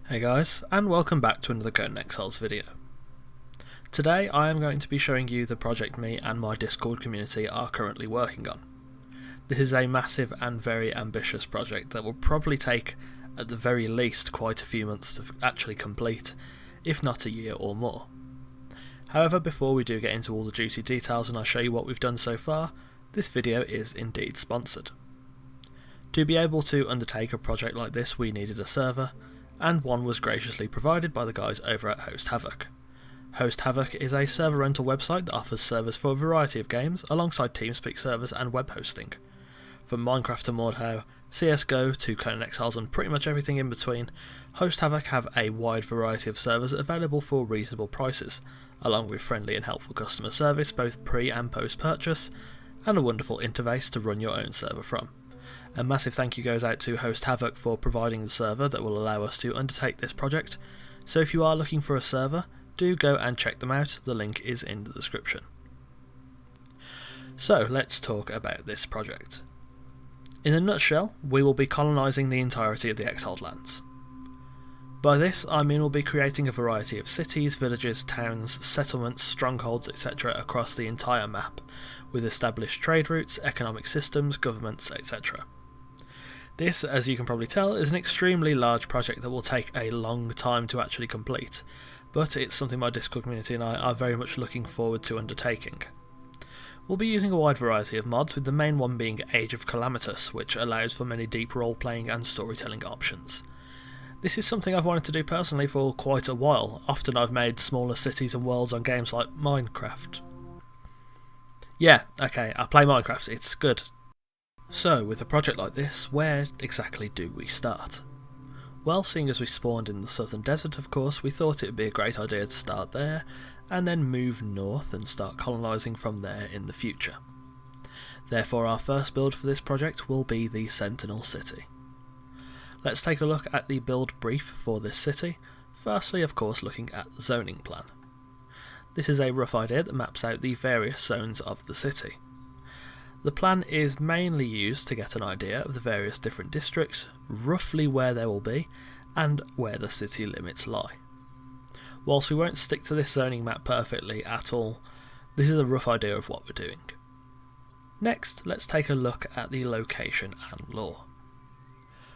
Hey guys, and welcome back to another Conan Exiles video. Today I am going to be showing you the project me and my Discord community are currently working on. This is a massive and very ambitious project that will probably take, at the very least, quite a few months to actually complete, if not a year or more. However, before we do get into all the juicy details and I show you what we've done so far, this video is indeed sponsored. To be able to undertake a project like this we needed a server, and one was graciously provided by the guys over at Host Havoc. Host Havoc is a server rental website that offers servers for a variety of games alongside TeamSpeak servers and web hosting. From Minecraft to Mordhau, CSGO to Conan Exiles and pretty much everything in between, Host Havoc have a wide variety of servers available for reasonable prices, along with friendly and helpful customer service both pre and post purchase, and a wonderful interface to run your own server from. A massive thank you goes out to Host Havoc for providing the server that will allow us to undertake this project, so if you are looking for a server, do go and check them out, the link is in the description. So let's talk about this project. In a nutshell, we will be colonising the entirety of the Exiled Lands. By this I mean we'll be creating a variety of cities, villages, towns, settlements, strongholds, etc. across the entire map, with established trade routes, economic systems, governments, etc. This, as you can probably tell, is an extremely large project that will take a long time to actually complete, but it's something my Discord community and I are very much looking forward to undertaking. We'll be using a wide variety of mods, with the main one being Age of Calamitous, which allows for many deep role-playing and storytelling options. This is something I've wanted to do personally for quite a while. Often I've made smaller cities and worlds on games like Minecraft. Yeah, okay, I play Minecraft, it's good. So, with a project like this, where exactly do we start? Well, seeing as we spawned in the southern desert, of course, we thought it would be a great idea to start there, and then move north and start colonising from there in the future. Therefore, our first build for this project will be the Sentinel City. Let's take a look at the build brief for this city, firstly of course looking at the zoning plan. This is a rough idea that maps out the various zones of the city. The plan is mainly used to get an idea of the various different districts, roughly where they will be, and where the city limits lie. Whilst we won't stick to this zoning map perfectly at all, this is a rough idea of what we're doing. Next, let's take a look at the location and lore.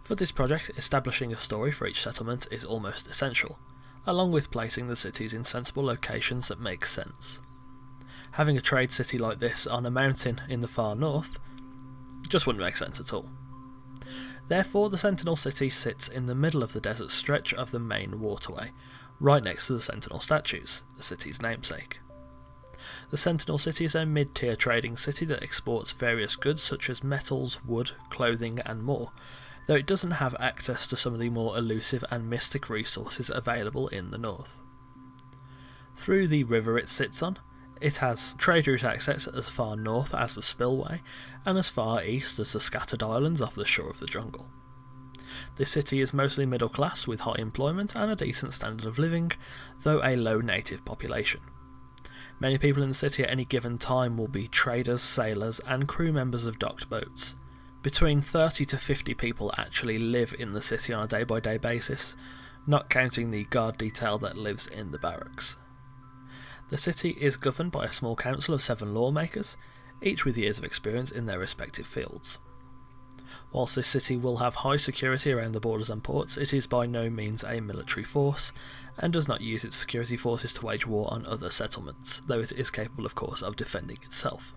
For this project, establishing a story for each settlement is almost essential, along with placing the cities in sensible locations that make sense. Having a trade city like this on a mountain in the far north just wouldn't make sense at all. Therefore, the Sentinel City sits in the middle of the desert stretch of the main waterway, right next to the Sentinel statues, the city's namesake. The Sentinel City is a mid-tier trading city that exports various goods such as metals, wood, clothing and more, though it doesn't have access to some of the more elusive and mystic resources available in the north. Through the river it sits on, it has trade route access as far north as the Spillway, and as far east as the scattered islands off the shore of the jungle. This city is mostly middle class with high employment and a decent standard of living, though a low native population. Many people in the city at any given time will be traders, sailors and crew members of docked boats. Between 30 to 50 people actually live in the city on a day-by-day basis, not counting the guard detail that lives in the barracks. The city is governed by a small council of 7 lawmakers, each with years of experience in their respective fields. Whilst this city will have high security around the borders and ports, it is by no means a military force, and does not use its security forces to wage war on other settlements, though it is capable of course of defending itself.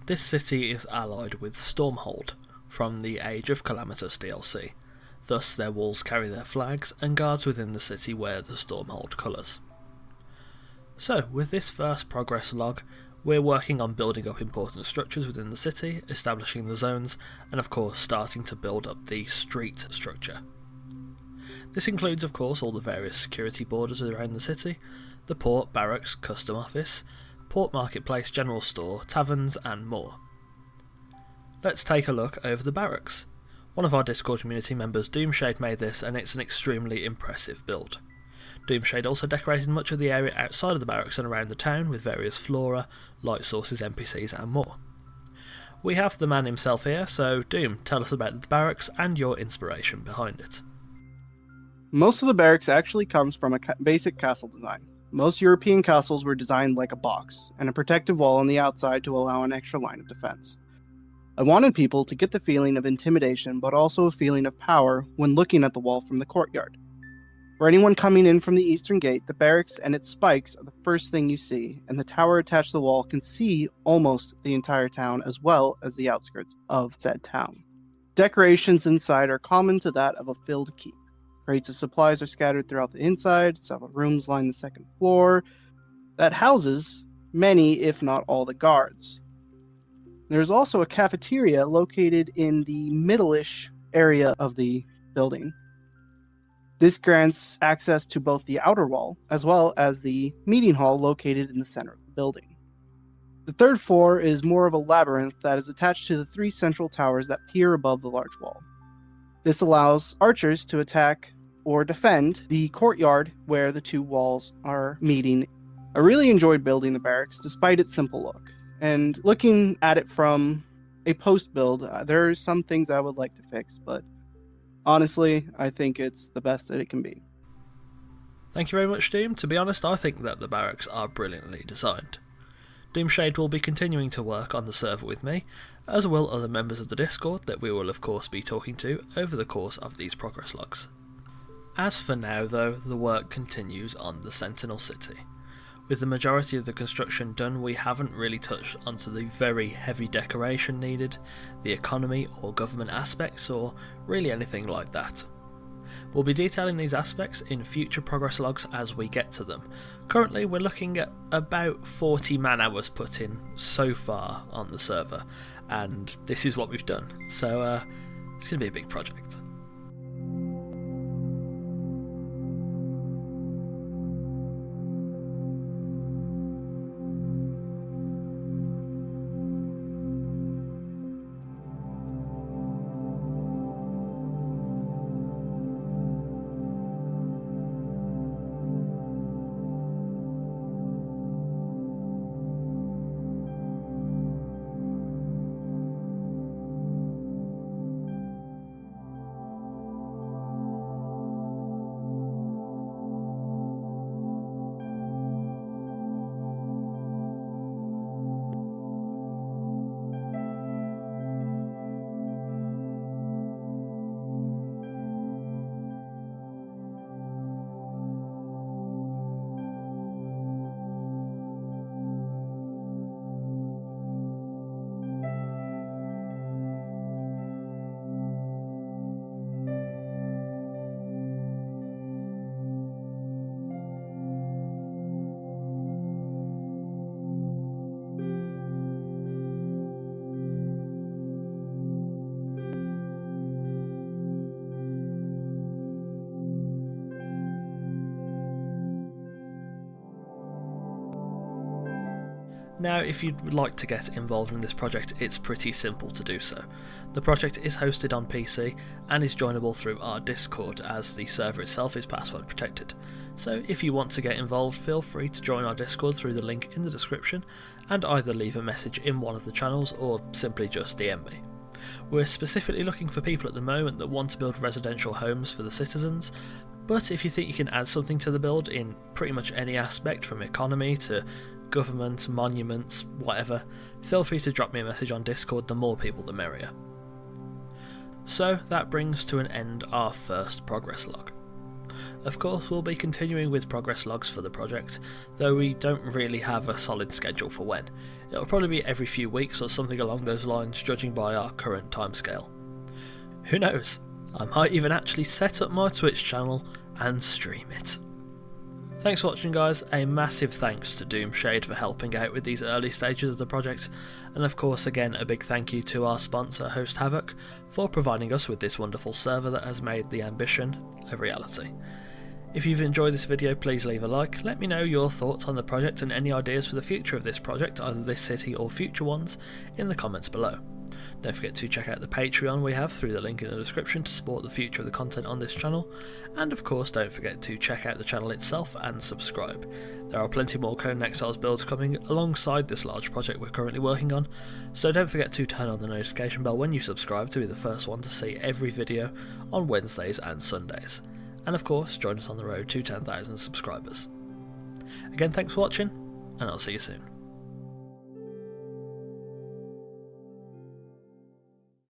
This city is allied with Stormhold, from the Age of Calamitous DLC, thus their walls carry their flags and guards within the city wear the Stormhold colours. So, with this first progress log, we're working on building up important structures within the city, establishing the zones, and of course starting to build up the street structure. This includes of course all the various security borders around the city, the port, barracks, custom office, port marketplace, general store, taverns and more. Let's take a look over the barracks. One of our Discord community members, Doomshade, made this and it's an extremely impressive build. Doomshade also decorated much of the area outside of the barracks and around the town with various flora, light sources, NPCs and more. We have the man himself here, so Doom, tell us about the barracks and your inspiration behind it. Most of the barracks actually comes from a basic castle design. Most European castles were designed like a box, and a protective wall on the outside to allow an extra line of defense. I wanted people to get the feeling of intimidation, but also a feeling of power when looking at the wall from the courtyard. For anyone coming in from the eastern gate, the barracks and its spikes are the first thing you see, and the tower attached to the wall can see almost the entire town as well as the outskirts of said town. Decorations inside are common to that of a filled keep. Crates of supplies are scattered throughout the inside, several rooms line the second floor that houses many, if not all, the guards. There's also a cafeteria located in the middle-ish area of the building. This grants access to both the outer wall as well as the meeting hall located in the center of the building. The third floor is more of a labyrinth that is attached to the 3 central towers that peer above the large wall. This allows archers to attack or defend the courtyard where the 2 walls are meeting. I really enjoyed building the barracks despite its simple look, and looking at it from a post-build, there are some things I would like to fix, but honestly, I think it's the best that it can be. Thank you very much, Doom. To be honest, I think that the barracks are brilliantly designed. Doomshade will be continuing to work on the server with me, as will other members of the Discord that we will of course be talking to over the course of these progress logs. As for now though, the work continues on the Sentinel City. With the majority of the construction done, we haven't really touched onto the very heavy decoration needed, the economy or government aspects, or really anything like that. We'll be detailing these aspects in future progress logs as we get to them. Currently we're looking at about 40 man hours put in so far on the server, and this is what we've done, so it's going to be a big project. Now, if you'd like to get involved in this project, it's pretty simple to do so. The project is hosted on PC and is joinable through our Discord, as the server itself is password protected. So if you want to get involved, feel free to join our Discord through the link in the description and either leave a message in one of the channels or simply just DM me. We're specifically looking for people at the moment that want to build residential homes for the citizens, but if you think you can add something to the build in pretty much any aspect, from economy to government, monuments, whatever, feel free to drop me a message on Discord. The more people the merrier. So that brings to an end our first progress log. Of course we'll be continuing with progress logs for the project, though we don't really have a solid schedule for when. It'll probably be every few weeks or something along those lines, judging by our current timescale. Who knows, I might even actually set up my Twitch channel and stream it. Thanks for watching guys, a massive thanks to Doomshade for helping out with these early stages of the project, and of course again a big thank you to our sponsor Host Havoc for providing us with this wonderful server that has made the ambition a reality. If you've enjoyed this video, please leave a like, let me know your thoughts on the project and any ideas for the future of this project, either this city or future ones, in the comments below. Don't forget to check out the Patreon we have through the link in the description to support the future of the content on this channel, and of course don't forget to check out the channel itself and subscribe. There are plenty more Conan Exiles builds coming alongside this large project we're currently working on, so don't forget to turn on the notification bell when you subscribe to be the first one to see every video on Wednesdays and Sundays. and of course join us on the road to 10,000 subscribers. Again, thanks for watching, and I'll see you soon.